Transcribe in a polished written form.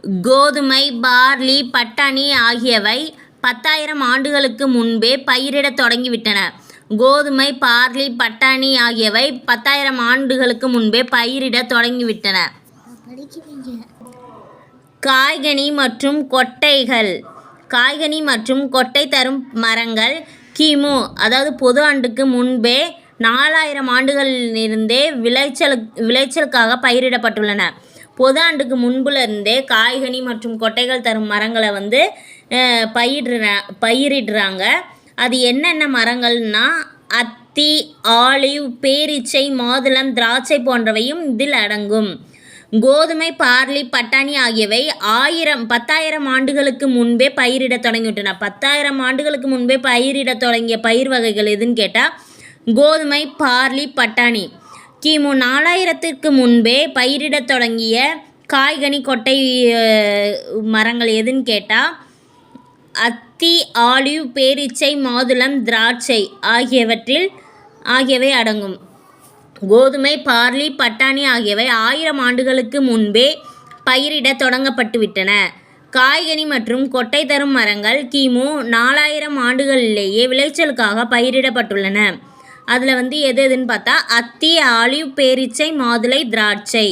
கோதுமை, பார்லி, பட்டாணி ஆகியவை 10,000 ஆண்டுகளுக்கு முன்பே பயிரிடத் தொடங்கிவிட்டன. கோதுமை, பார்லி, பட்டாணி ஆகியவை 10,000 ஆண்டுகளுக்கு முன்பே பயிரிடத் தொடங்கிவிட்டன. காய்கனி மற்றும் கொட்டைகள். காய்கனி மற்றும் கொட்டை தரும் மரங்கள் கிமு அதாவது பொது ஆண்டுக்கு முன்பே 4,000 ஆண்டுகளிலிருந்தே விளைச்சலுக்காக பயிரிடப்பட்டுள்ளன. பொது ஆண்டுக்கு முன்புலேருந்தே காய்கனி மற்றும் கொட்டைகள் தரும் மரங்களை பயிரிடுறாங்க. அது என்னென்ன மரங்கள்னா அத்தி, ஆலிவ், பேரீச்சை, மாதுளம், திராட்சை போன்றவையும் இதில் அடங்கும். கோதுமை, பார்லி, பட்டாணி ஆகியவை 10,000 ஆண்டுகளுக்கு முன்பே பயிரிடத் தொடங்கிவிட்டன. 10,000 ஆண்டுகளுக்கு முன்பே பயிரிடத் தொடங்கிய பயிர் வகைகள் எதுன்னு கேட்டால் கோதுமை, பார்லி, பட்டாணி. கிமு 4,000க்கு முன்பே பயிரிடத் தொடங்கிய காய்கனி, கொட்டை மரங்கள் எதுன்னு கேட்டால் அத்தி, ஆலிவ், பேரீச்சை, மாதுளம், திராட்சை ஆகியவை அடங்கும். கோதுமை, பார்லி, பட்டாணி ஆகியவை 1000 ஆண்டுகளுக்கு முன்பே பயிரிடத் தொடங்கப்பட்டுவிட்டன. காய்கனி மற்றும் கொட்டை தரும் மரங்கள் கிமு 4,000 ஆண்டுகளிலேயே விளைச்சலுக்காக பயிரிடப்பட்டுள்ளன. அதில் எதுன்னு பார்த்தா அத்தி, ஆலிவ், பேரீச்சை, மாதுளை, திராட்சை.